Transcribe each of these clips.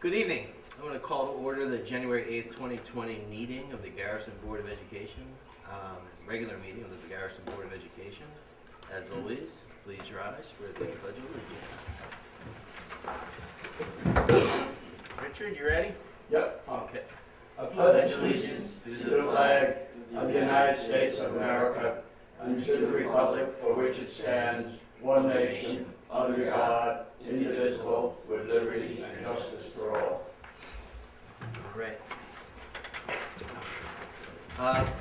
Good evening. I'm going to call to order the January 8th, 2020 meeting of the Garrison Board of Education, regular meeting of the Garrison Board of Education. As always, please rise for the Pledge of Allegiance. Richard, you ready? Yep. Okay. I pledge allegiance to the flag of the United States of America and to the republic for which it stands, one nation, under God, indivisible, with liberty and justice for all. All right.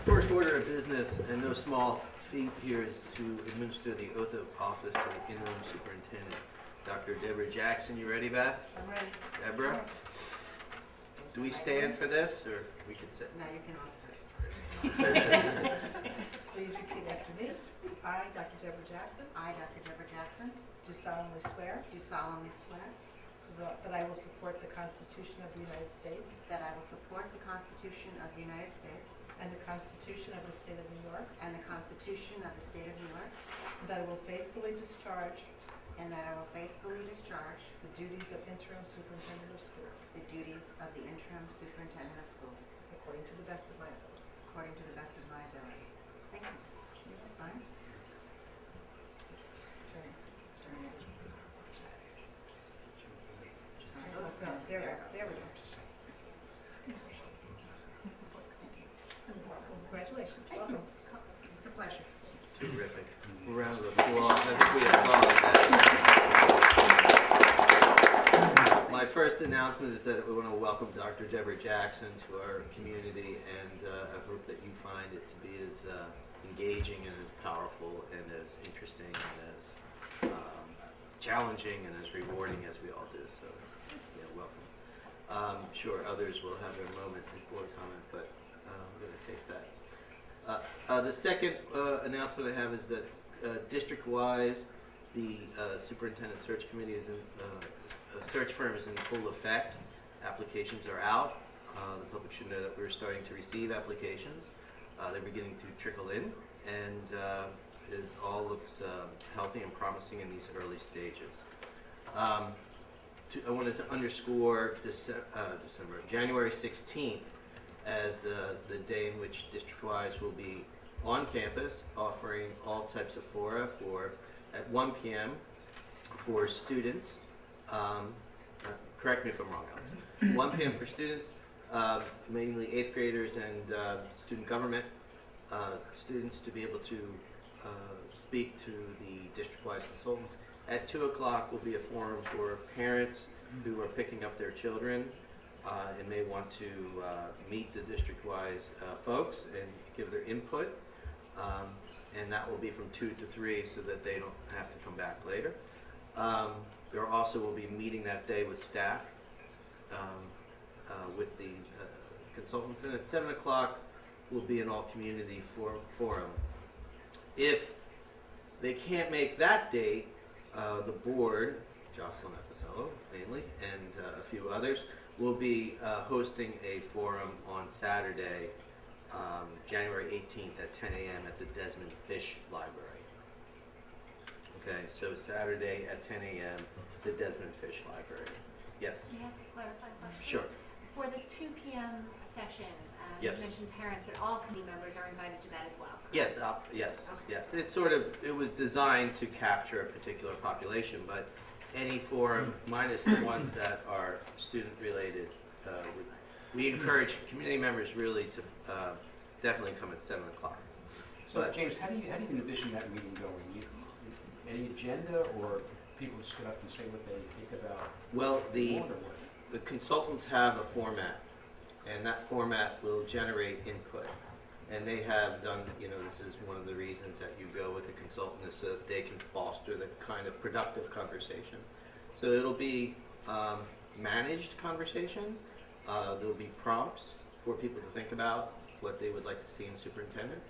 First order of business, and no small feat here, is to administer the oath of office to the interim superintendent, Dr. Deborah Jackson. You ready, Beth? I'm ready. Deborah? Do we stand for this, or we can sit? No, you can all sit. Please repeat after me. I, Dr. Deborah Jackson, I, Dr. Deborah Jackson, do solemnly swear do solemnly swear that I will support the Constitution of the United States that I will support the Constitution of the United States and the Constitution of the State of New York, and the Constitution of the State of New York, and that I will faithfully discharge and that I will faithfully discharge the duties of interim superintendent of schools the duties of the interim superintendent of schools according to the best of my ability. according to the best of my ability. Thank you. You will sign. Turn. Those No, pins, there we it go. goes. There we go. Congratulations. Welcome. It's a pleasure. Terrific. A round of applause. I think we applaud that. My first announcement is that we want to welcome Dr. Deborah Jackson to our community, and I hope that you find it to be as engaging and as powerful and as interesting and as challenging and as rewarding as we all do. So, yeah, welcome. Sure, others will have their moment before comment, but I'm going to take that. The second announcement I have is that district-wise, the superintendent search committee is in, search firm is in full effect. Applications are out. The public should know that we're starting to receive applications. They're beginning to trickle in, and it all looks healthy and promising in these early stages. I wanted to underscore January 16th as the day in which district-wise will be on campus offering all types of fora at 1 p.m. for students. Correct me if I'm wrong, Alex. 1 p.m. for students, mainly 8th graders and student government students, to be able to speak to the district-wise consultants. At 2 o'clock will be a forum for parents who are picking up their children and may want to meet the district-wise folks and give their input. And that will be from 2 to 3 so that they don't have to come back later. There also will be a meeting that day with staff, with the consultants. And at 7 o'clock will be an all-community forum. If they can't make that date, the board, Jocelyn Epicello mainly, and a few others, will be hosting a forum on Saturday, January 18th at 10 a.m. at the Desmond Fish Library. Okay, so Saturday at 10 a.m., the Desmond Fish Library. Yes? Can I ask a clarifying question? Sure. For the 2 p.m. session, Yes. you mentioned parents, but all committee members are invited to that as well. Yes, yes, yes. It was designed to capture a particular population, but any forum, minus the ones that are student-related, we encourage community members really to definitely come at 7 o'clock. So, James, how do you envision that meeting going? Any agenda, or people just get up and say what they think about? Well, the consultants have a format, and that format will generate input. And they have done, this is one of the reasons that you go with a consultant, is so that they can foster the kind of productive conversation. So it'll be managed conversation. There'll be prompts for people to think about what they would like to see in superintendent.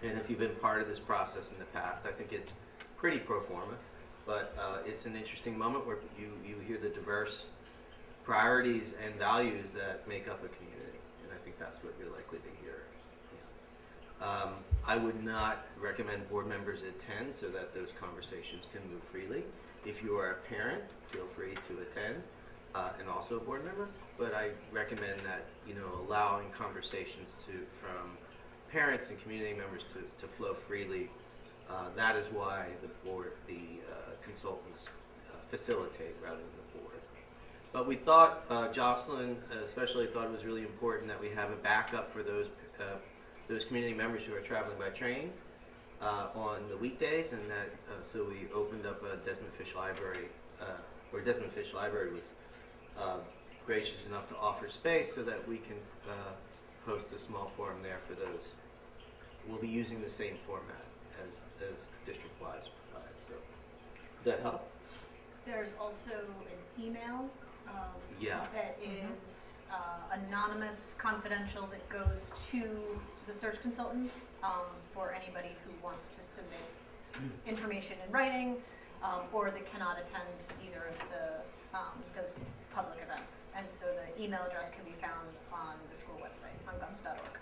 And if you've been part of this process in the past, I think it's pretty pro forma, but it's an interesting moment where you hear the diverse priorities and values that make up a community, and I think that's what you're likely to hear. I would not recommend board members attend so that those conversations can move freely. If you are a parent, feel free to attend. and also a board member, but I recommend that, allowing conversations from parents and community members to flow freely. That is why the consultants facilitate rather than the board. But we thought, Jocelyn especially thought it was really important that we have a backup for those community members who are traveling by train on the weekdays, and that so we opened up a Desmond Fish Library, or Desmond Fish Library was gracious enough to offer space so that we can host a small forum there for those. We'll be using the same format as district-wide provide. So, does that help? There's also an email Yeah. that is anonymous, confidential, that goes to the search consultants for anybody who wants to submit information in writing or that cannot attend either of those public events. And so the email address can be found on the school website, on guns.org.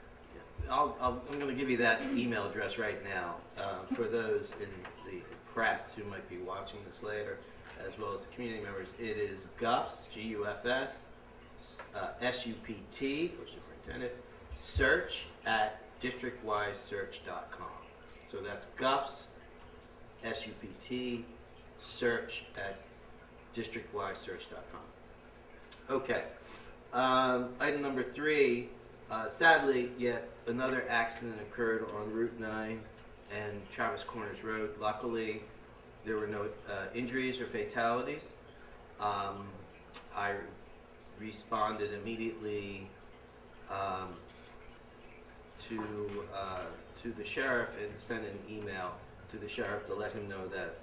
I'm going to give you that email address right now for those in the press who might be watching this later, as well as the community members. It is GUFS, G-U-F-S, S-U-P-T, for superintendent, search at districtwisesearch.com. So that's GUFS, S-U-P-T, search at districtwisesearch.com. Okay. Item number 3, sadly, yet another accident occurred on Route 9 and Travis Corners Road. Luckily, there were no injuries or fatalities. I responded immediately to the sheriff and sent an email to the sheriff to let him know that,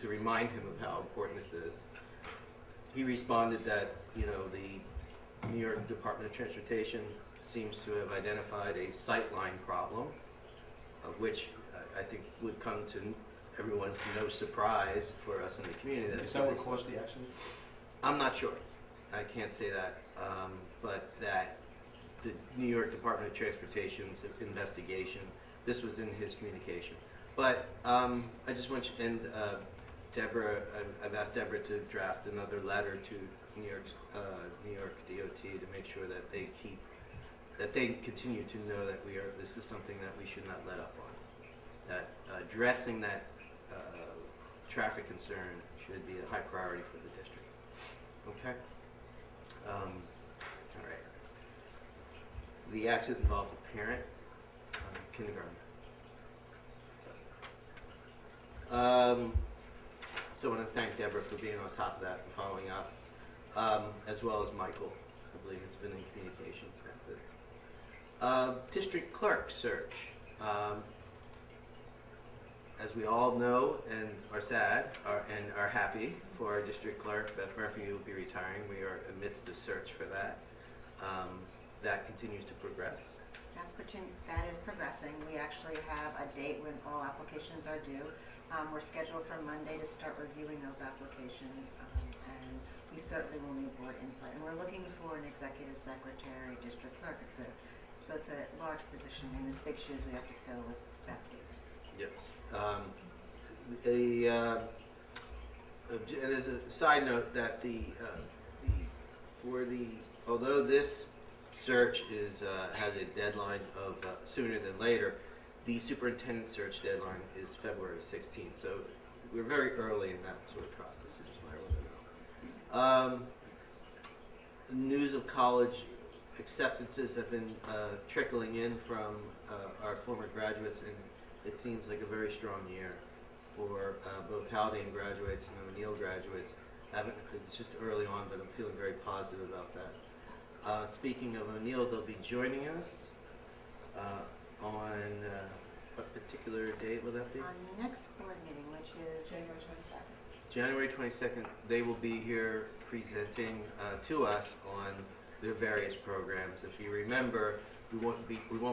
to remind him of how important this is. He responded that, the New York Department of Transportation seems to have identified a sightline problem, which I think would come to everyone's no surprise for us in the community. Is that what caused the accident? I'm not sure. I can't say that, but that the New York Department of Transportation's investigation, this was in his communication. But I just want you, and Deborah, I've asked Deborah to draft another letter to New York DOT to make sure that they continue to know that this is something that we should not let up on. That addressing that traffic concern should be a high priority for the district. Okay? All right. The accident involved a parent, kindergarten. So I want to thank Deborah for being on top of that and following up, as well as Michael, I believe has been in communications. District clerk search. As we all know and are sad and are happy for our district clerk, Beth Murphy will be retiring. We are amidst a search for that. That continues to progress. That is progressing. We actually have a date when all applications are due. We're scheduled for Monday to start reviewing those applications, and we certainly will need board input. And we're looking for an executive secretary, district clerk. So it's a large position, and there's big shoes we have to fill with Beth Davis. Yes. And as a side note, that although this search has a deadline of sooner than later, the superintendent search deadline is February 16th. So we're very early in that sort of process. I just want everyone to know. News of college acceptances have been trickling in from our former graduates, and it seems like a very strong year for both Haldane graduates and O'Neill graduates. It's just early on, but I'm feeling very positive about that. Speaking of O'Neill, they'll be joining us on what particular date will that be? On the next board meeting, which is January 22nd. January 22nd. They will be here presenting to us on their various programs. If you remember, we won't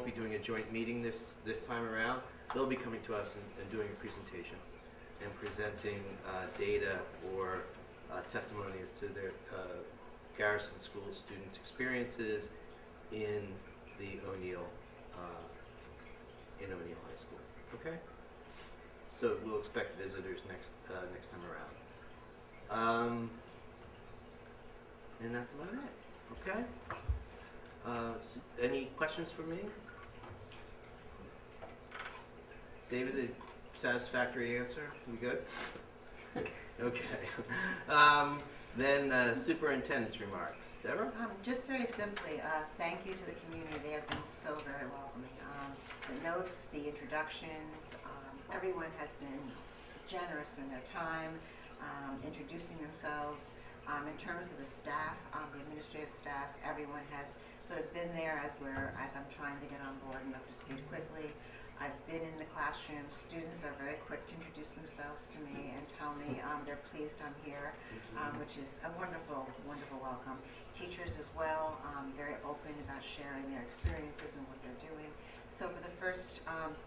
be doing a joint meeting this time around. They'll be coming to us and doing a presentation and presenting data or testimonies to their Garrison School students' experiences in the O'Neill High School. Okay, so we'll expect visitors next time around. And that's about it, okay? Any questions for me? David, a satisfactory answer? You good? Okay. Then superintendent's remarks. Deborah? Just very simply, thank you to the community. They have been so very welcoming. The notes, the introductions, everyone has been generous in their time, introducing themselves. In terms of the staff, the administrative staff, everyone has sort of been there as I'm trying to get on board and up to speed quickly. I've been in the classroom. Students are very quick to introduce themselves to me and tell me they're pleased I'm here, which is a wonderful, wonderful welcome. Teachers as well, very open about sharing their experiences and what they're doing. So for the first,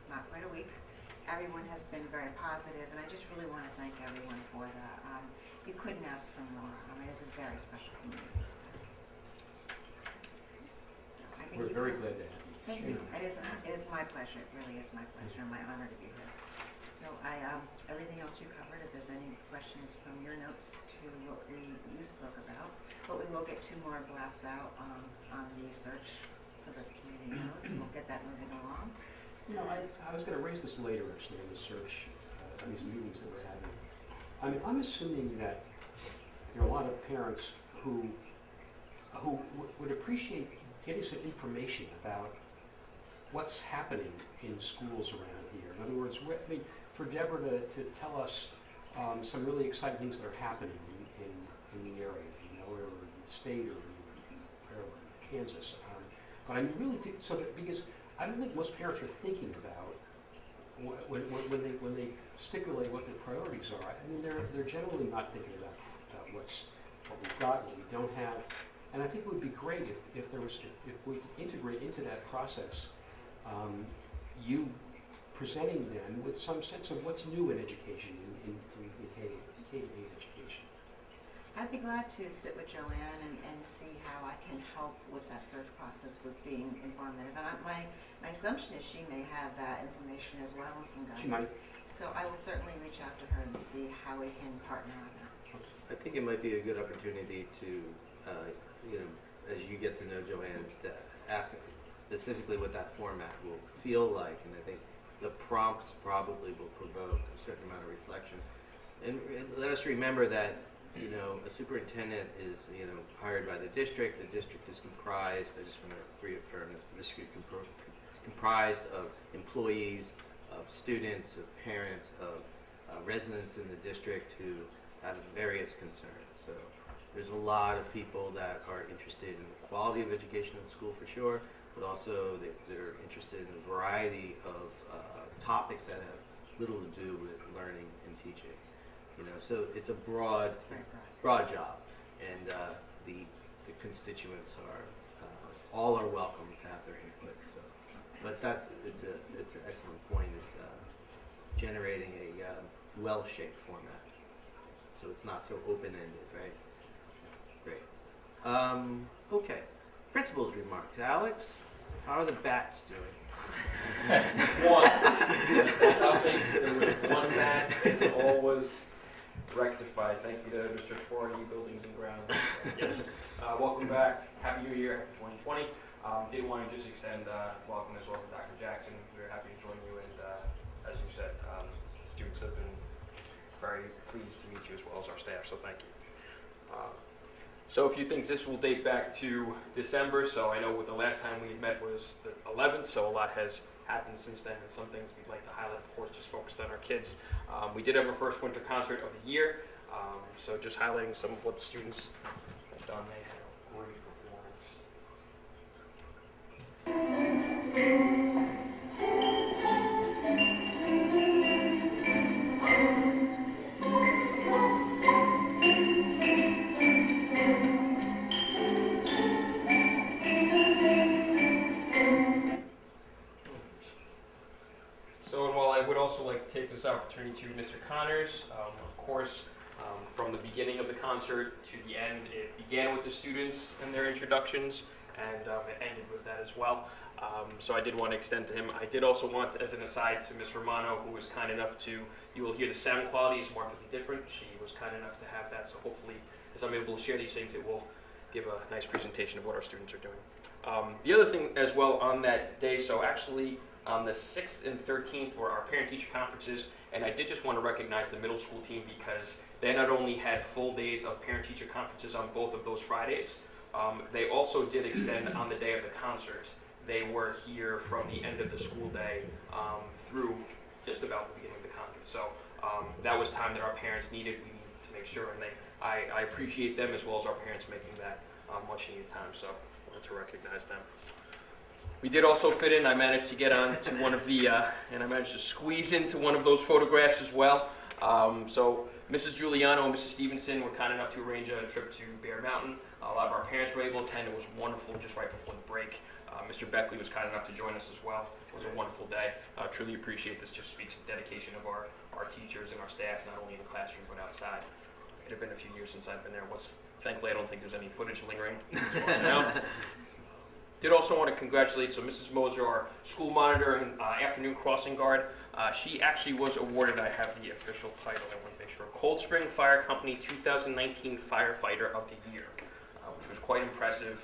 not quite a week, everyone has been very positive, and I just really want to thank everyone for that. You couldn't ask for more. It is a very special community. So I think We're very glad to have you. Thank you. It is my pleasure. It really is my pleasure and my honor to be here. So everything else you covered, if there's any questions from your notes to what you spoke about, but we will get 2 more blasts out on the search so that the community knows. We'll get that moving along. You know, I was going to raise this later, actually, on the search, on these meetings that we're having. I mean, I'm assuming that there are a lot of parents who would appreciate getting some information about what's happening in schools around here. In other words, I mean, for Deborah to tell us some really exciting things that are happening in the area, you know, or in the state or wherever, Kansas. But I really think because I don't think most parents are thinking about when they stipulate what their priorities are. I mean, they're generally not thinking about what we've got, what we don't have. And I think it would be great if we could integrate into that process you presenting them with some sense of what's new in education, in K-8 education. I'd be glad to sit with Joanne and see how I can help with that search process with being informative. And my assumption is she may have that information as well and some guidance. She might. So I will certainly reach out to her and see how we can partner on that. I think it might be a good opportunity to, you know, as you get to know Joanne, to ask specifically what that format will feel like, and I think the prompts probably will provoke a certain amount of reflection. And let us remember that, you know, a superintendent is, you know, hired by the district. The district is comprised, I just want to reaffirm this, the district comprised of employees, of students, of parents, of residents in the district who have various concerns. So there's a lot of people that are interested in the quality of education in school for sure, but also they're interested in a variety of topics that have little to do with learning and teaching. You know, so it's a broad job, and the constituents are all are welcome to have their input. So, but it's an excellent point. Is generating a well-shaped format, so it's not so open-ended, right? Great. Okay. Principal's remarks. Alex, how are the bats doing? One. That's how things. There was one bat, and all was rectified. Thank you to Mr. Forney, Buildings and Grounds. Yes. Welcome back. Happy New Year, 2020. Did want to just extend welcome as well to Dr. Jackson. We're happy to join you, and as you said, students have been very pleased to meet you as well as our staff. So thank you. So a few things. This will date back to December, so I know the last time we met was the 11th, so a lot has happened since then, and some things we'd like to highlight, of course, just focused on our kids. We did have our first winter concert of the year, so just highlighting some of what the students have done. They had a great performance. So, and while I would also like to take this opportunity to Mr. Connors, of course, from the beginning of the concert to the end, it began with the students and their introductions, and it ended with that as well. So I did want to extend to him. I did also want, as an aside, to Ms. Romano, who was kind enough to, you will hear the sound quality is markedly different. She was kind enough to have that, so hopefully, as I'm able to share these things, it will give a nice presentation of what our students are doing. The other thing as well on that day, so actually on the 6th and 13th were our parent-teacher conferences, and I did just want to recognize the middle school team because they not only had full days of parent-teacher conferences on both of those Fridays, they also did extend on the day of the concert. They were here from the end of the school day through just about the beginning of the concert. So that was time that our parents needed. We needed to make sure, and I appreciate them as well as our parents making that much needed time. So I wanted to recognize them. We did also fit in. I managed to get on to one of the, and I managed to squeeze into one of those photographs as well. So Mrs. Giuliano and Mrs. Stevenson were kind enough to arrange a trip to Bear Mountain. A lot of our parents were able to attend. It was wonderful just right before the break. Mr. Beckley was kind enough to join us as well. It was a wonderful day. Truly appreciate this. Just speaks to the dedication of our teachers and our staff, not only in the classroom but outside. It had been a few years since I've been there. Thankfully, I don't think there's any footage lingering as far as I know. Did also want to congratulate Mrs. Moser, our school monitor and afternoon crossing guard. She actually was awarded, I have the official title, I want to make sure, Cold Spring Fire Company 2019 Firefighter of the Year, which was quite impressive.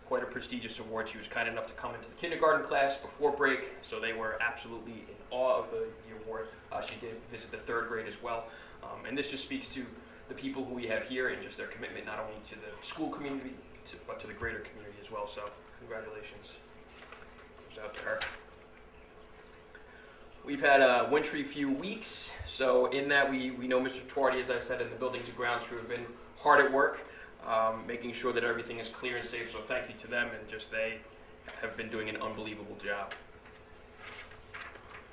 Quite a prestigious award. She was kind enough to come into the kindergarten class before break, so they were absolutely in awe of the award. She did visit the third grade as well, and this just speaks to the people who we have here and just their commitment not only to the school community but to the greater community as well. So congratulations goes out to her. We've had a wintry few weeks, so in that we know Mr. Tuardi, as I said, in the buildings and grounds crew have been hard at work. Making sure that everything is clear and safe, so thank you to them, and just they have been doing an unbelievable job.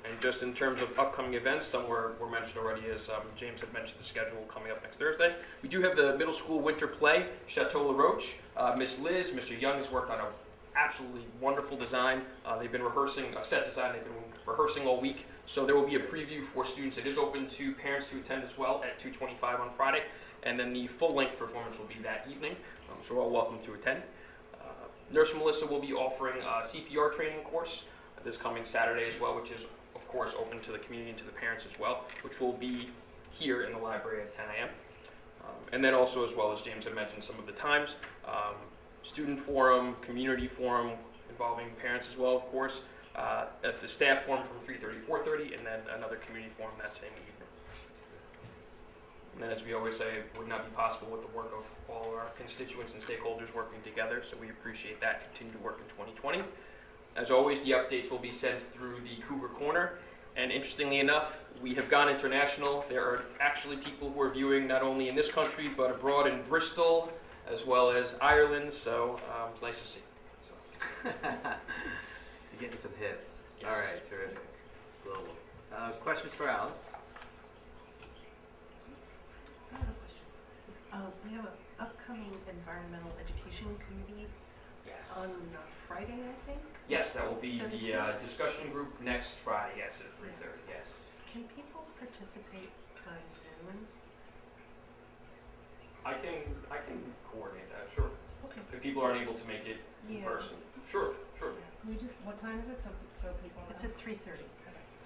And just in terms of upcoming events, some were mentioned already, as James had mentioned the schedule coming up next Thursday. We do have the middle school winter play, Chateau La Roche. Miss Liz, Mr. Young has worked on an absolutely wonderful design. They've been rehearsing, a set design, they've been rehearsing all week, so there will be a preview for students. It is open to parents to attend as well at 2:25 on Friday. And then the full-length performance will be that evening, so we're all welcome to attend. Nurse Melissa will be offering a CPR training course this coming Saturday as well, which is, of course, open to the community and to the parents as well, which will be here in the library at 10 a.m. And then also, as well as James had mentioned, some of the times, student forum, community forum involving parents as well, of course, at the staff forum from 3:30 to 4:30, and then another community forum that same evening. And then, as we always say, it would not be possible with the work of all our constituents and stakeholders working together, so we appreciate that continued work in 2020. As always, the updates will be sent through the Cougar Corner, and interestingly enough, we have gone international. There are actually people who are viewing not only in this country, but abroad in Bristol, as well as Ireland, so it's nice to see. So. You're getting some hits. Yes. All right, terrific. Global. Questions for Alex? I have a question. We have an upcoming environmental education committee Yes. on Friday, I think? Yes, that will be the 17th? discussion group next Friday, yes, at 3:30, yes. Can people participate by Zoom? I can coordinate that, sure. Okay. If people aren't able to make it in Yeah. person. Sure. We just, what time is it, so people know? It's at 3:30.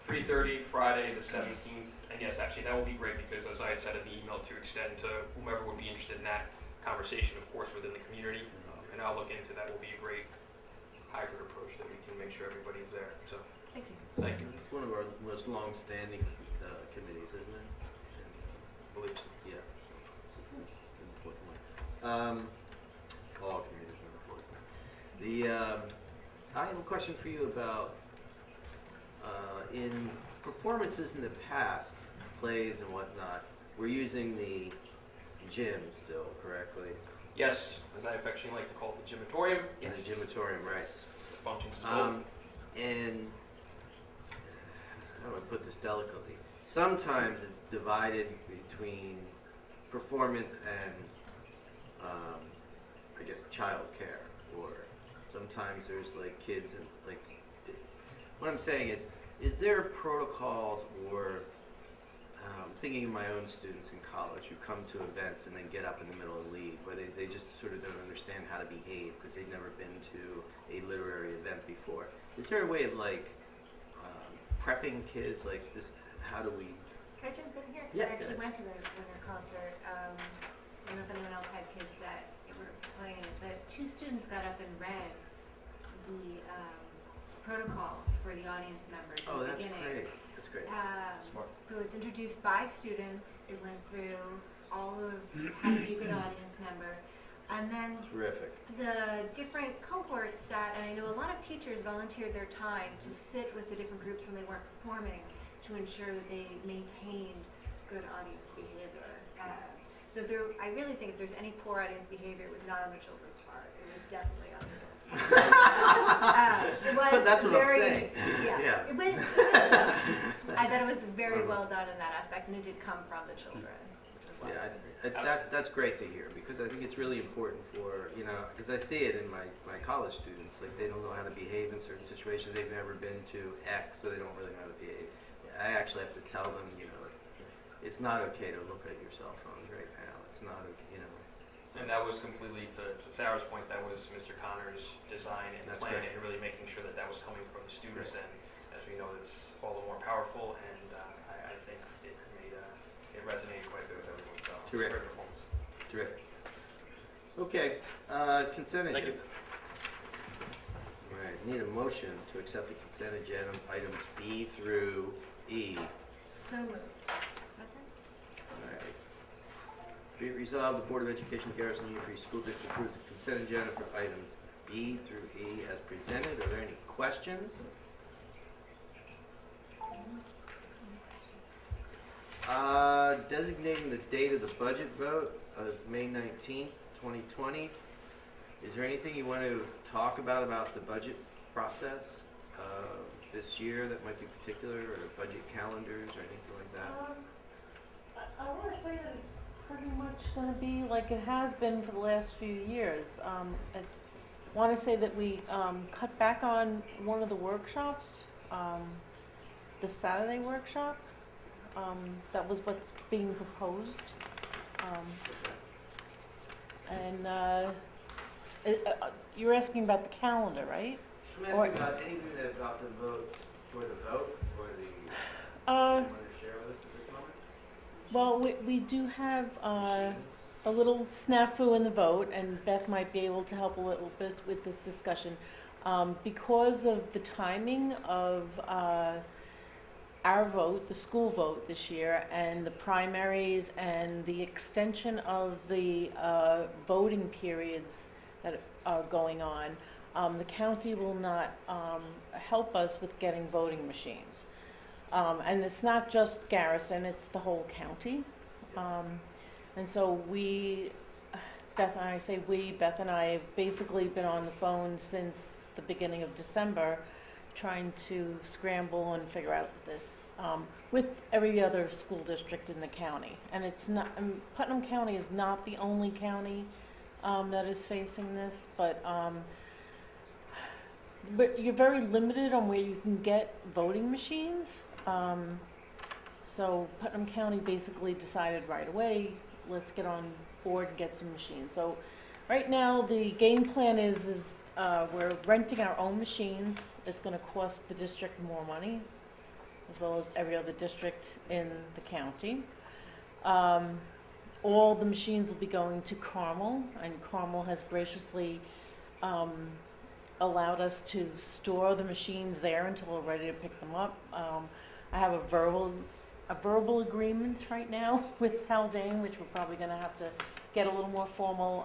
3:30, Friday the 17th, and yes, actually that will be great because as I had said in the email, to extend to whomever would be interested in that conversation, of course, within the community, and I'll look into that. Will be a great hybrid approach that we can make sure everybody's there, so Thank you. thank you. It's one of our most long-standing committees, isn't it? I believe so, yeah. It's an important one. All committees are important. I have a question for you about in performances in the past, plays and whatnot, we're using the gym still, correctly? Yes, as I affectionately like to call it, the gymatorium. In Yes. the gymatorium, right. It functions as well. And how do I put this delicately? Sometimes it's divided between performance and, I guess, child care, or sometimes there's like kids and like. What I'm saying is there protocols or thinking of my own students in college who come to events and then get up in the middle and leave, where they just sort of don't understand how to behave because they've never been to a literary event before. Is there a way of like prepping kids like this? How do we? Can I jump in here? 'Cause Yeah, I actually go went to the winter concert. I don't know if anyone else had kids that were playing two students got up and read the protocols for the audience members Oh, in the that's beginning. great. That's great. Smart. So it's introduced by students. It went through all of how to be a good audience member. And then Terrific. the different cohorts sat, and I know a lot of teachers volunteered their time to sit with the different groups when they weren't performing to ensure that they maintained good audience behavior. So I really think if there's any poor audience behavior, it was not on the children's part. It was definitely on the adults' part. It was But that's what very, I'm saying. Yeah. Yeah. I thought it was very well done in that aspect, and it did come from the children, which was lovely. Yeah, that's great to hear, because I think it's really important for, because I see it in my college students, like they don't know how to behave in certain situations, they've never been to X, so they don't really know how to behave. I actually have to tell them, it's not okay to look at your cell phones right now. It's not, And that was completely, to Sarah's point, that was Mr. Connor's design and That's plan, great. and really making sure that was coming from the students. Great. And as we know, it's all the more powerful, and I think it resonated quite a bit with everyone. So Terrific. great performance. Terrific. Okay, consent Thank you. agenda. All right, need a motion to accept the consent agenda items B through E. So moved. Second? All right. Be it resolved, the Board of Education, Garrison Union Free School District approves the consent agenda for items B through E as presented. Are there any questions? Designating the date of the budget vote as May 19th, 2020. Is there anything you want to talk about the budget process this year that might be particular, or budget calendars or anything like that? I want to say that it's pretty much going to be like it has been for the last few years. I want to say that we cut back on one of the workshops, the Saturday workshop. That was what's being proposed. You're asking about the calendar, right? I'm asking about anything about the vote, or the, Uh, you want to share with us at this moment? Well, we do have a little snafu in the vote, and Beth might be able to help a little bit with this discussion. Because of the timing of our vote, the school vote this year, and the primaries, and the extension of the voting periods that are going on, the county will not help us with getting voting machines. And it's not just Garrison, it's the whole county. And so Beth and I have basically been on the phone since the beginning of December, trying to scramble and figure out this, with every other school district in the county. And it's not, Putnam County is not the only county that is facing this, but you're very limited on where you can get voting machines. So Putnam County basically decided right away, let's get on board and get some machines. So right now the game plan is we're renting our own machines. It's going to cost the district more money, as well as every other district in the county. All the machines will be going to Carmel, and Carmel has graciously allowed us to store the machines there until we're ready to pick them up. I have a verbal agreement right now with Haldane, which we're probably going to have to get a little more formal,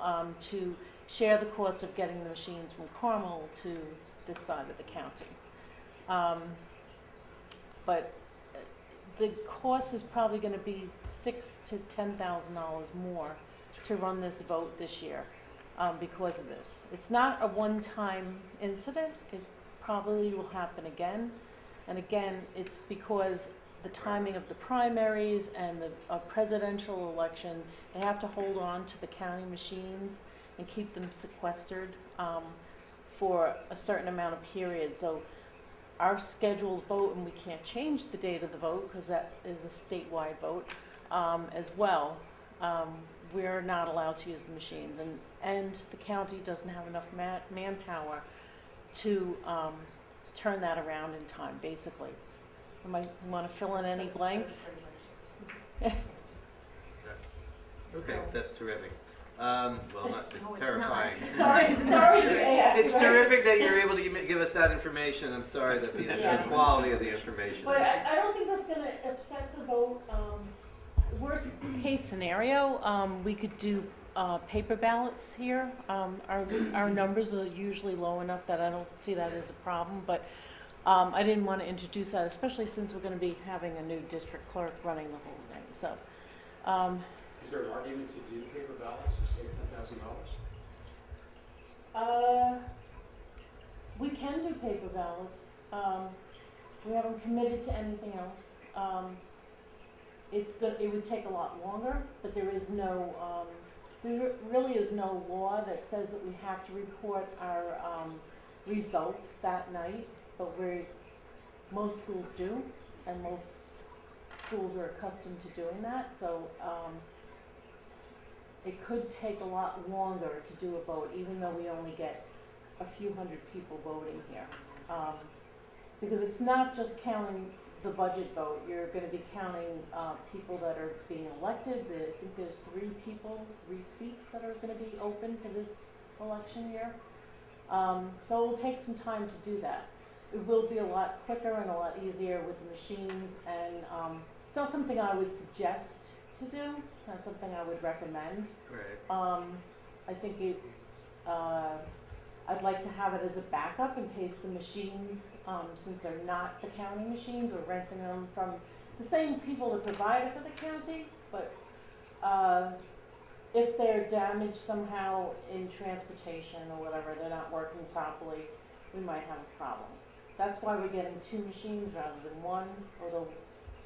to share the cost of getting the machines from Carmel to this side of the county. But the cost is probably going to be $6,000 to $10,000 more to run this vote this year because of this. It's not a one-time incident. It probably will happen again. And again, it's because the timing of the primaries and the presidential election, they have to hold on to the county machines and keep them sequestered for a certain amount of period. So our scheduled vote, and we can't change the date of the vote because that is a statewide vote as well, we're not allowed to use the machines. And the county doesn't have enough manpower to turn that around in time, basically. You want to fill in any blanks? Okay, that's terrific. Well, not, No, it's it's terrifying. not. Sorry to ask, It's right? terrific that you're able to give us that information. I'm sorry that the Yeah. quality of the information. But I don't think that's gonna upset the vote. Worst case scenario, we could do paper ballots here. Our numbers are usually low enough that I don't see that as a problem, but I didn't want to introduce that, especially since we're gonna be having a new district clerk running the whole thing, so. Is there an argument to do paper ballots to save $10,000? We can do paper ballots. We haven't committed to anything else. It would take a lot longer, but there is no, there really is no law that says that we have to report our results that night, but most schools do, and most schools are accustomed to doing that, so it could take a lot longer to do a vote, even though we only get a few hundred people voting here. Because it's not just counting the budget vote, you're gonna be counting people that are being elected. I think there's 3 seats that are gonna be open for this election year. So it'll take some time to do that. It will be a lot quicker and a lot easier with the machines, and it's not something I would suggest to do. It's not something I would recommend. Right. I think I'd like to have it as a backup in case the machines, since they're not the county machines, we're renting them from the same people that provide it for the county, but if they're damaged somehow in transportation or whatever, they're not working properly, we might have a problem. That's why we're getting 2 machines rather than 1, although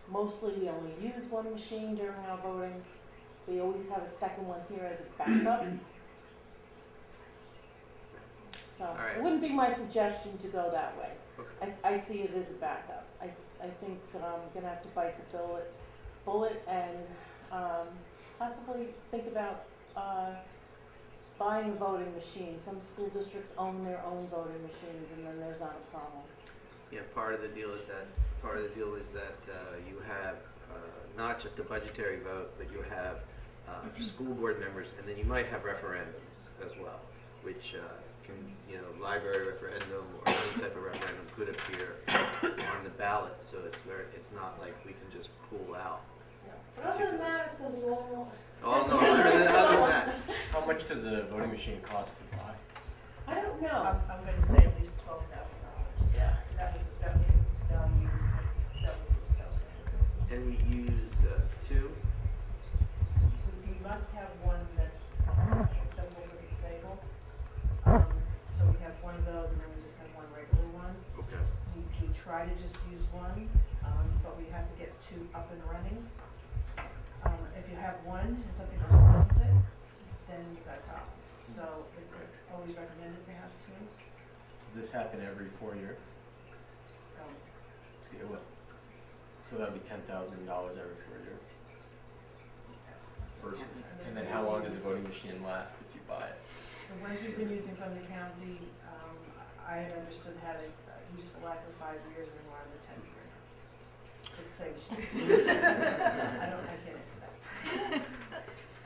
mostly we only use 1 machine during our voting. We always have a second one here as a backup. So right. it wouldn't be my suggestion to go that way. Okay. I see it as a backup. I think that I'm gonna have to bite the bullet and possibly think about buying a voting machine. Some school districts own their own voting machines, and then there's not a problem. Yeah, part of the deal is that you have not just a budgetary vote, but you have school board members, and then you might have referendums as well, which can, library referendum or any type of referendum could appear on the ballot. So it's not like we can just pull out. But other than that, it's gonna be all. Oh no, other than that. How much does a voting machine cost to buy? I don't know. I'm gonna say at least $12,000. Yeah. That was value several years ago. And we use 2. We must have one that's accessible for disabled. So we have one of those, and then we just have one regular one. Okay. We try to just use one, but we have to get 2 up and running. If you have one and something goes wrong with it, then you've got a problem. So it's always recommended to have 2. Does this happen every 4 years? So To get what? So that'd be $10,000 every 4 years. Versus, and then how long does a voting machine last if you buy it? the ones we've been using from the county, I had understood had a useful life of 5 years and one of the 10 years. It's the same machine. I can't answer that.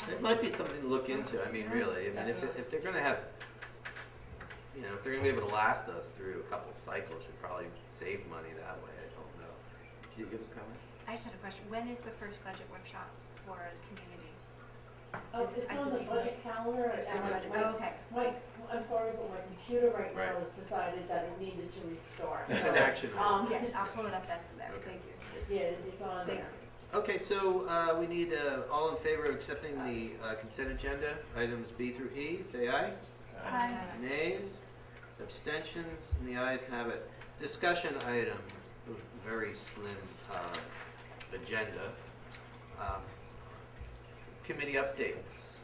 It might be something to look into. I mean, really. I mean, if they're going to have, if they're going to be able to last us through a couple cycles, we probably save money that way. I don't know. Do you give a comment? I just had a question. When is the first budget workshop for the community? Oh, it's on the budget calendar. It's on the budget. Oh, okay. I'm sorry, but my computer right now Right. has decided that it needed to restart. It's So, an action item. Yeah, I'll pull it up then from there. Okay. Thank you. Yeah, it's on Thank there. Okay, so we need all in favor of accepting the consent agenda, items B through E, say aye. Aye. Nays, abstentions, and the ayes have it. Discussion item, very slim agenda. Committee updates.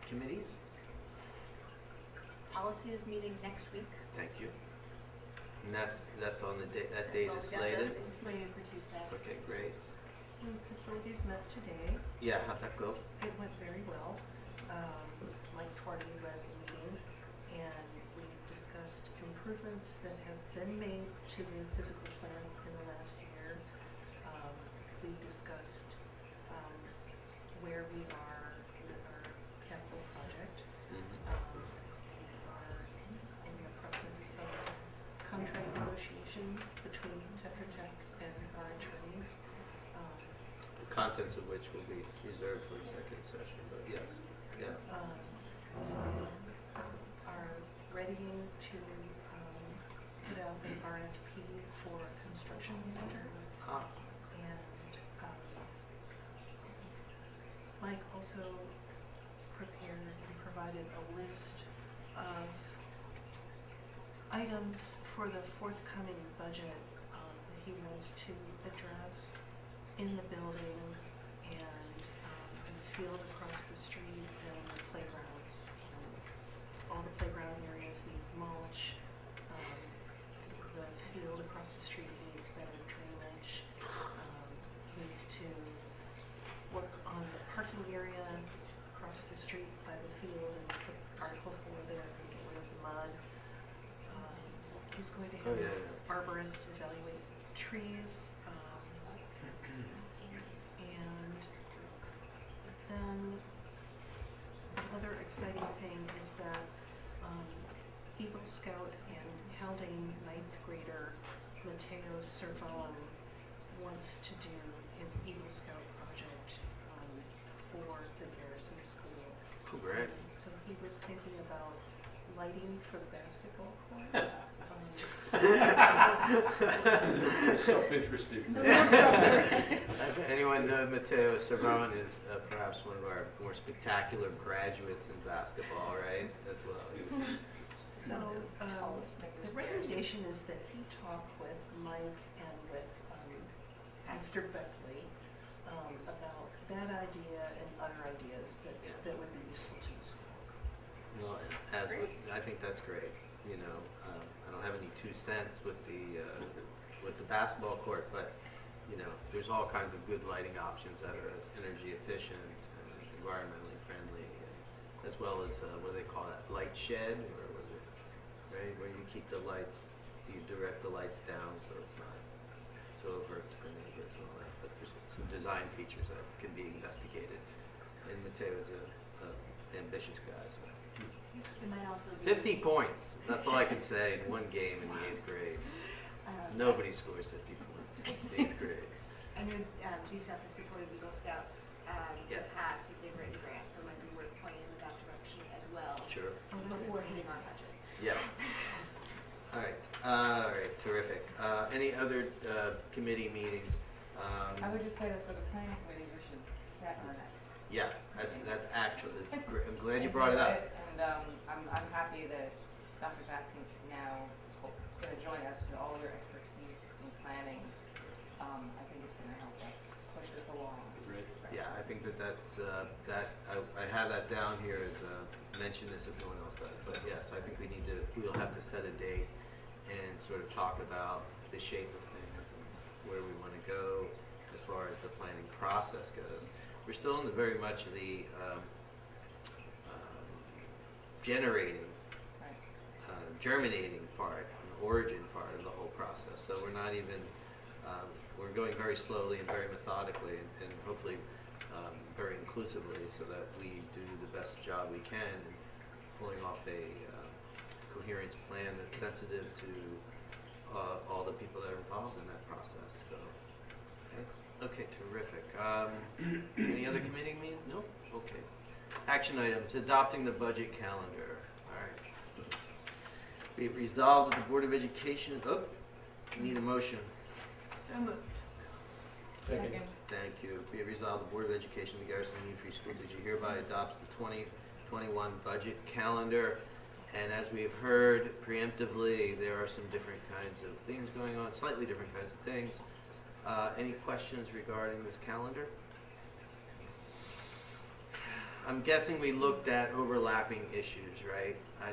Committees? Policy is meeting next week. Thank you. And that's on the date, that date is That's all slated? scheduled. It's slated for Tuesday. Okay, great. Facilities met today. Yeah, how'd that go? It went very well. Mike Twardy led the meeting, and we discussed improvements that have been made to the physical plan in the last year. We discussed where we are with our contents of which will be reserved for executive session, but yes, yeah. Are readying to put out an RFP for a construction manager. Ah, And Mike also prepared and provided a list of items for the forthcoming budget that he wants to address in the building and in the field across the street and the playgrounds. All the playground areas need mulch. The field across the street needs better drainage. Needs to work on the parking area across the street by the field and put Article 4 there and get rid of the mud. He's going to have an arborist evaluate trees. And then the other exciting thing is that Eagle Scout and Haldane 9th grader Mateo Servan wants to do his Eagle Scout project for the Garrison School. oh, great. So he was thinking about lighting for the basketball court. Self-interested. Anyone know Mateo Servan is perhaps one of our more spectacular graduates in basketball, right? As well. So the recommendation is that he talk with Mike and with Pastor Beckley about that idea and other ideas that would be useful to the school. Well, I think that's great. You know, I don't have any 2 cents with the basketball court, but you know, there's all kinds of good lighting options that are energy efficient and environmentally friendly, as well as what do they call that? Light shed, or was it right where you keep the lights, you direct the lights down so it's not so overt to the neighbors and all that. But there's some design features that can be investigated, and Mateo's a ambitious guy. So. It might also be 50 points. That's all I can say in one game in the 8th grade. Nobody scores 50 points in the 8th grade. I know GSAP has supported Eagle Scouts in the past if they've written grants, so it might be worth pointing in that direction as well. Sure. Before hitting our budget. Yeah. All right, terrific. Any other committee meetings? I would just say that for the planning committee, we should set our next. Yeah, that's actually, I'm glad you brought it up. And I'm happy that Dr. Jackson's now going to join us with all your expertise in planning. I think it's going to help us push this along. Great. Yeah, I think that's I have that down here as mention this if no one else does. But yes, I think we'll have to set a date and sort of talk about the shape of things and where we want to go as far as the planning process goes. We're still in the very much of the generating, germinating part, the origin part of the whole process. So we're not even, we're going very slowly and very methodically and hopefully very inclusively so that we do the best job we can in pulling off a coherence plan that's sensitive to all the people that are involved in that process. So, okay, terrific. Any other committee meetings? No? Okay. Action items, adopting the budget calendar. All right. Be it resolved that the Board of Education, need a motion. So moved. Second. Thank you. Be it resolved the Board of Education of the Garrison Union Free School District hereby adopts the 2021 budget calendar. And as we've heard preemptively, there are some different kinds of things going on, slightly different kinds of things. Any questions regarding this calendar? I'm guessing we looked at overlapping issues, right? I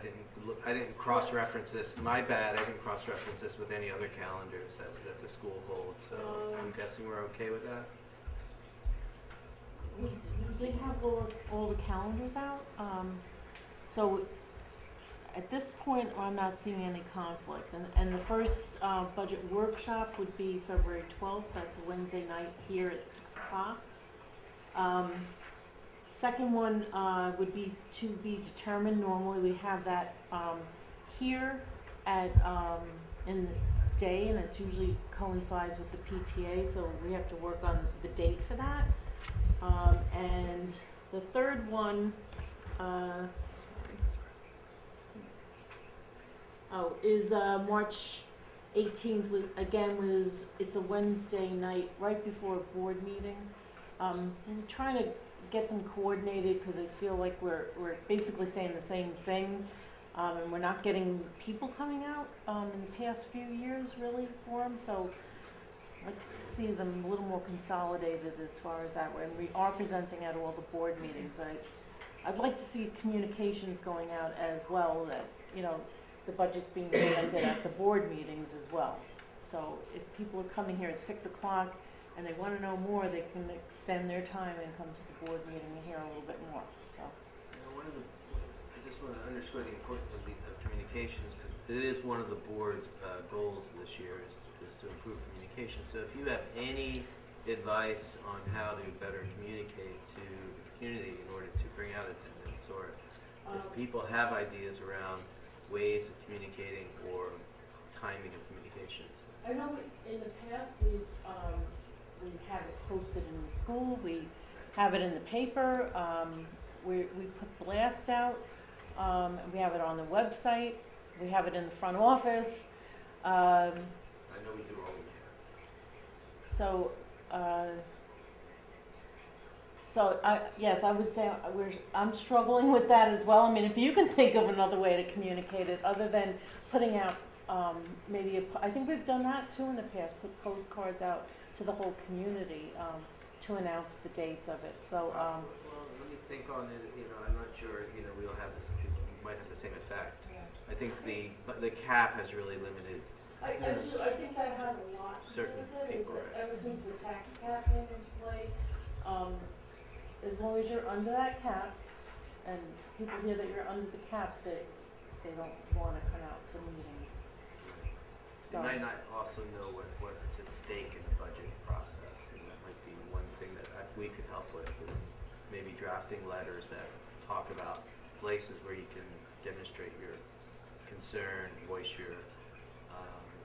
didn't cross-reference this. My bad. I didn't cross-reference this with any other calendars that the school holds. So I'm guessing we're okay with that. We did have all the calendars out. So at this point, I'm not seeing any conflict. And the first budget workshop would be February 12th. That's a Wednesday night here at 6 o'clock. Second one would be to be determined. Normally we have that here at in the day, and it usually coincides with the PTA, so we have to work on the date for that. And the third one, is March 18th, it's a Wednesday night, right before a board meeting. I'm trying to get them coordinated because I feel like we're basically saying the same thing, and we're not getting people coming out in the past few years really for them. So I'd like to see them a little more consolidated as far as that way. And we are presenting at all the board meetings. I'd like to see communications going out as well, that, you know, the budget's being presented at the board meetings as well. So if people are coming here at 6 o'clock and they want to know more, they can extend their time and come to the board meeting and hear a little bit more, so. I just want to underscore the importance of communications, because it is one of the board's goals this year is to improve communication. So if you have any advice on how to better communicate to the community in order to bring out attendance, or if people have ideas around ways of communicating or timing of communications. I know in the past we have it posted in the school, we have it in the paper, we put blast out, we have it on the website, we have it in the front office. I know we do all we can. So, yes, I would say I'm struggling with that as well. I mean, if you can think of another way to communicate it other than putting out I think we've done that too in the past, put postcards out to the whole community to announce the dates of it. So, well, let me think on it. You know, I'm not sure. You know, we'll have this. It might have the same effect. yeah. I think the cap has really limited. I think that has a lot to do Certain with it. people, right. Ever since the tax cap came into play, as long as you're under that cap, and people hear that you're under the cap, they don't want to come out to meetings. They might not also know what's at stake in the budget process, and that might be one thing that we could help with, is maybe drafting letters that talk about places where you can demonstrate your concern, voice your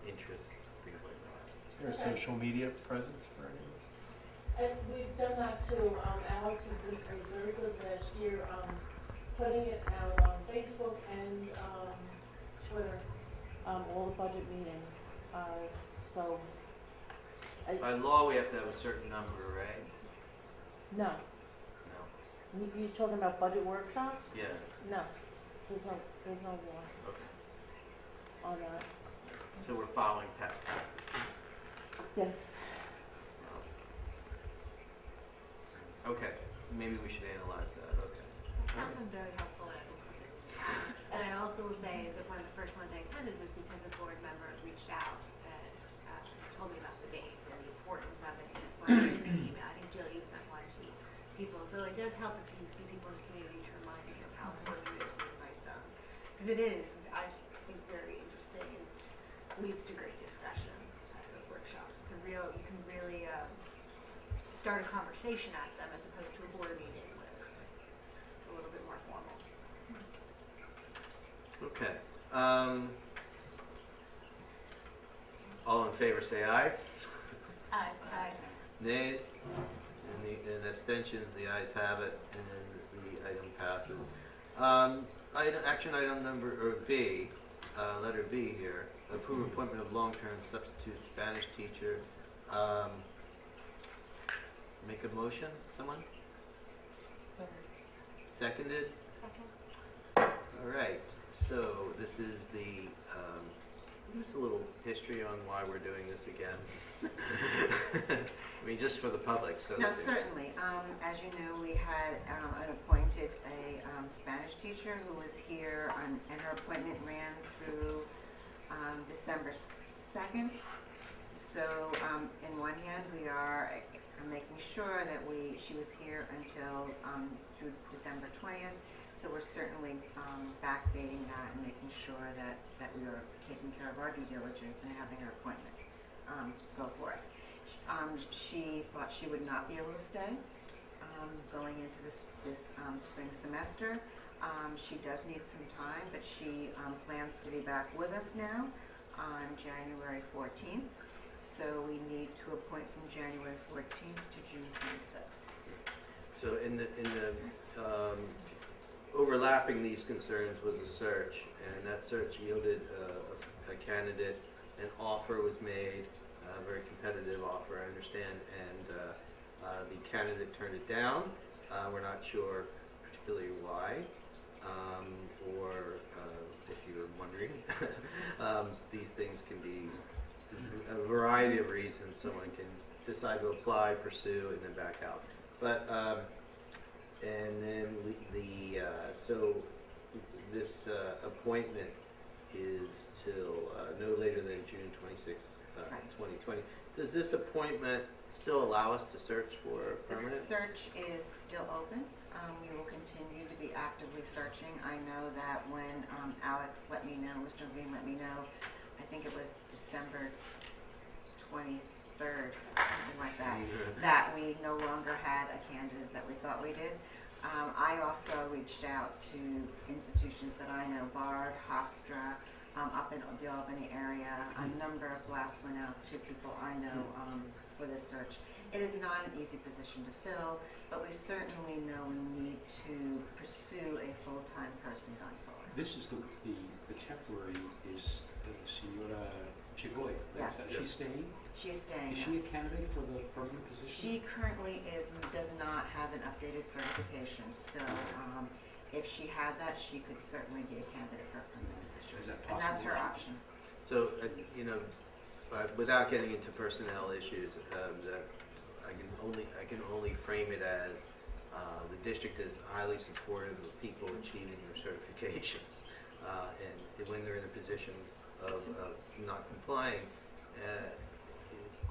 interests, things like that. Is there a social media presence for anyone? And we've done that too. Alex was very good last year, putting it out on Facebook and Twitter, all the budget meetings. By law, we have to have a certain number, right? No. No. You're talking about budget workshops? Yeah. No. There's no law Okay. on that. So we're following past practice. Yes. Okay. Maybe we should analyze that. Okay. That's been very helpful at And I also will say that one of the first ones I attended was because a board member reached out and told me about the dates and the importance of it, and explained it in an email. I think Jill, you sent one to people. So it does help if you see people in the community to remind them of how important it is to invite them. Because it is, I think, very interesting and leads to great discussion at those workshops. It's you can really start a conversation at them as opposed to a board meeting where it's a little bit more formal. Okay. All in favor say aye. Aye. Nays? And abstentions, the ayes have it, and the item passes. Action item number B, letter B here, approve appointment of long-term substitute Spanish teacher. Make a motion, someone? Seconded? Second. All right, so this is the, give us a little history on why we're doing this again. I mean, just for the public, so. No, certainly. As you know, we had appointed a Spanish teacher who was here, and her appointment ran through December 2nd. So, in one hand, we are making sure that she was here until through December 20th. So we're certainly backdating that and making sure that we are taking care of our due diligence and having her appointment go for it. She thought she would not be able to stay going into this spring semester. She does need some time, but she plans to be back with us now on January 14th. So we need to appoint from January 14th to June 26th. So in the overlapping these concerns was a search, and that search yielded a candidate. An offer was made, a very competitive offer, I understand, and the candidate turned it down. We're not sure particularly why, or if you're wondering, these things can be a variety of reasons. Someone can decide to apply, pursue, and then back out. But and then so this appointment is till no later than June 26th, 2020. Does this appointment still allow us to search for permanent? The search is still open. We will continue to be actively searching. I know that when Alex let me know, Mr. Levine let me know, I think it was December 23rd, something like that, that we no longer had a candidate that we thought we did. I also reached out to institutions that I know, Bard, Hofstra, up in the Albany area. A number of blasts went out to people I know for this search. It is not an easy position to fill, but we certainly know we need to pursue a full-time person going forward. This is the temporary is Senora Chigoya. Yes. Is she staying? She's staying. Is she a candidate for the permanent position? She currently does not have an updated certification, so if she had that, she could certainly be a candidate for a permanent position. Is that and that's her possible? option. So, without getting into personnel issues, that I can only frame it as the district is highly supportive of people achieving their certifications, and when they're in a position of not complying,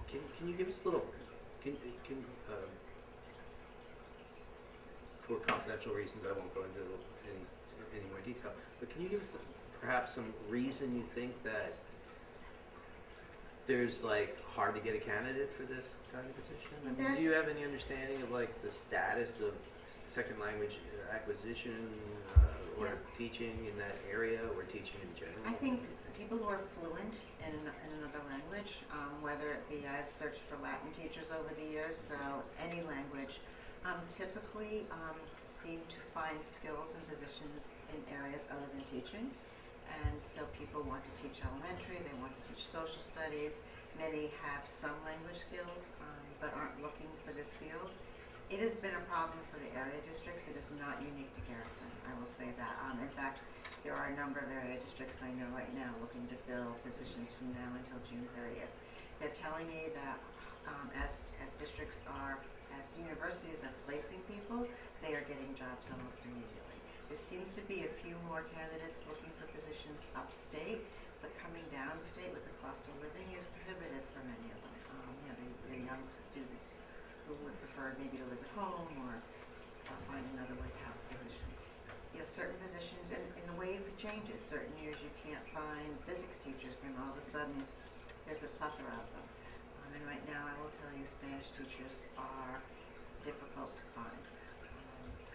can you give us a little? For confidential reasons, I won't go into any more detail. But can you give us perhaps some reason you think that there's hard to get a candidate for this kind of position? I mean, do you have any understanding of the status of second language acquisition or teaching in that area or teaching in general? I think people who are fluent in another language, whether it be, I've searched for Latin teachers over the years, so any language, typically seem to find skills and positions in areas other than teaching. And so people want to teach elementary, they want to teach social studies. Many have some language skills, but aren't looking for this field. It has been a problem for the area districts. It is not unique to Garrison, I will say that. In fact, there are a number of area districts I know right now looking to fill positions from now until June 30th. They're telling me that as districts are, as universities are placing people, they are getting jobs almost immediately. There seems to be a few more candidates looking for positions upstate, but coming downstate with the cost of living is prohibitive for many of them. They're young students who would prefer maybe to live at home or find another way to have a position. Certain positions, and the wave changes. Certain years you can't find physics teachers, then all of a sudden there's a plethora of them. And right now I will tell you Spanish teachers are difficult to find.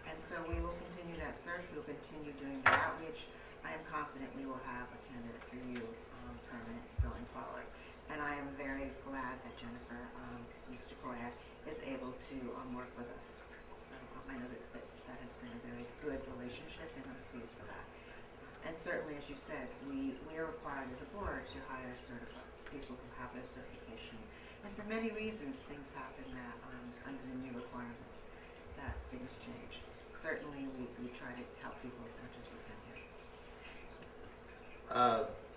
And so we will continue that search. We will continue doing the outreach. I am confident we will have a candidate for you permanent going forward. And I am very glad that Jennifer, Ms. Jacoya, is able to work with us. So I know that has been a very good relationship, and I'm pleased for that. And certainly, as you said, we are required as a board to hire certified people who have their certification. And for many reasons, things happen that under the new requirements, that things change. Certainly, we try to help people as much as we can here.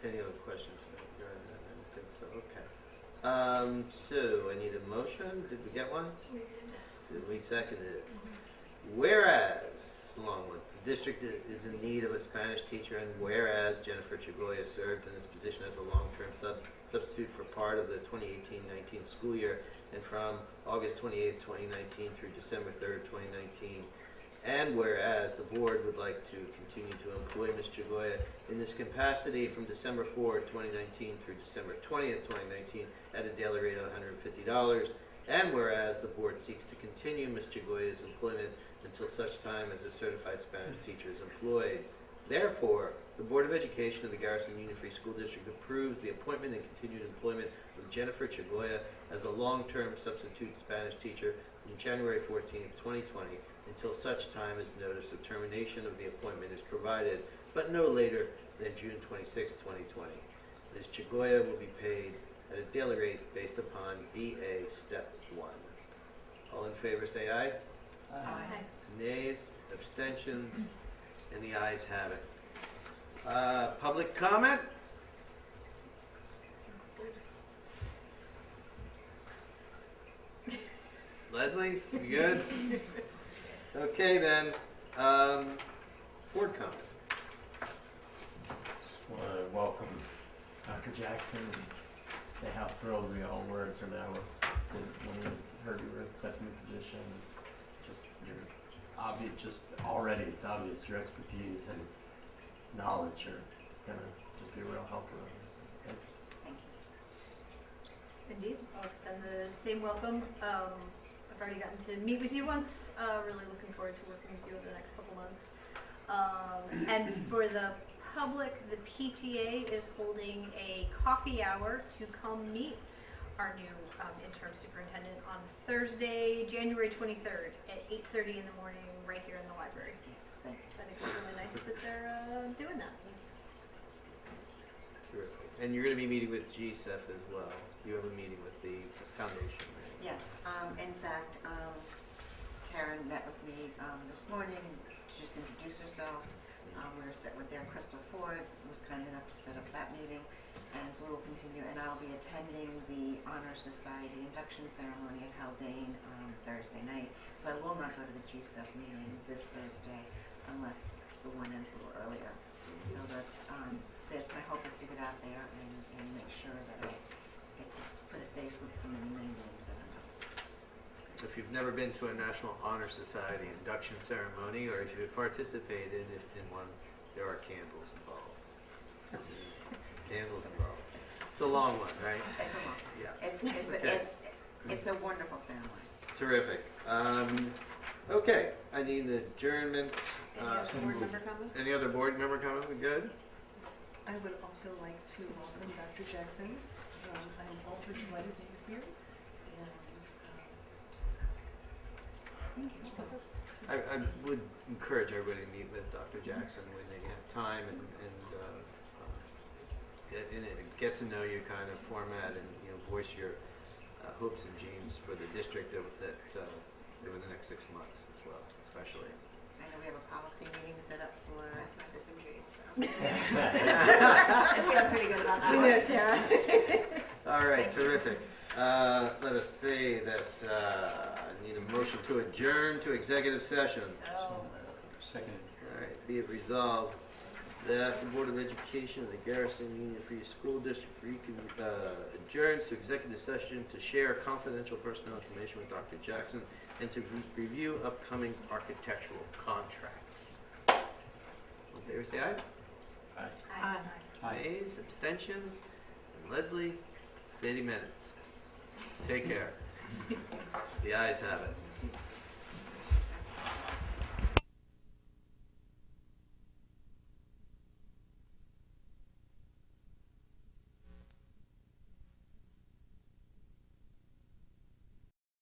Any other questions? I don't think so. Okay. So I need a motion. Did we get one? We did. We seconded it. Whereas, it's a long one, the district is in need of a Spanish teacher, and whereas Jennifer Chagoya served in this position as a long-term substitute for part of the 2018-19 school year and from August 28, 2019 through December 3rd, 2019, and whereas the board would like to continue to employ Ms. Chagoya in this capacity from December 4, 2019 through December 20th, 2019 at a daily rate of $150, and whereas the board seeks to continue Ms. Chagoya's employment until such time as a certified Spanish teacher is employed. Therefore, the Board of Education of the Garrison Union Free School District approves the appointment and continued employment of Jennifer Chagoya as a long-term substitute Spanish teacher from January 14th, 2020, until such time as notice of termination of the appointment is provided, but no later than June 26, 2020. Ms. Chagoya will be paid at a daily rate based upon BA Step 1. All in favor say aye. Aye. Nays, abstentions, and the ayes have it. Public comment? Leslie, you good? Okay then, board comment. Just want to welcome Dr. Jackson and say how thrilled we all were at Sir Dallas when we heard you were accepting the position. Just your obvious, just already it's obvious your expertise and knowledge are gonna just be a real help for us. So, thank you. Thank you. Indeed, I'll extend the same welcome. I've already gotten to meet with you once. Really looking forward to working with you over the next couple months. And for the public, the PTA is holding a coffee hour to come meet our new interim superintendent on Thursday, January 23rd at 8:30 in the morning, right here in the library. Yes, thank you. I think it's really nice that they're doing that. Yes. Terrific. And you're going to be meeting with GSEF as well. You have a meeting with the foundation, right? Yes, in fact, Karen met with me this morning to just introduce herself. We were set with there. Crystal Ford was kind enough to set up that meeting, and so we will continue. And I'll be attending the Honor Society induction ceremony at Haldane Thursday night. So I will not go to the GSEF meeting this Thursday unless the one ends a little earlier. So that's so yes, my hope is to get out there and make sure that I get to put a face with some of the many names that I know. If you've never been to a National Honor Society induction ceremony, or if you've participated in one, there are candles involved. Candles involved. It's a long one, right? It's a long. Yeah. It's Okay. it's a wonderful ceremony. Terrific. Okay, I need an adjournment. Any other board member comment? Any other board member comment? We good? I would also like to welcome Dr. Jackson. I'm also delighted to be here. And I would encourage everybody to meet with Dr. Jackson when they have time and get to know you kind of format and voice your hopes and dreams for the district over the next 6 months as well, especially. I know we have a policy meeting set up for this and dreams. I feel pretty good about that. We know, Sarah. All right, terrific. Let us say that I need a motion to adjourn to executive session. Second. All right, be it resolved that the Board of Education of the Garrison Union Free School District adjourns to executive session to share confidential personnel information with Dr. Jackson and to review upcoming architectural contracts. All in favor, say aye. Aye. Nays, abstentions, and Leslie, 80 minutes. Take care. The ayes have it.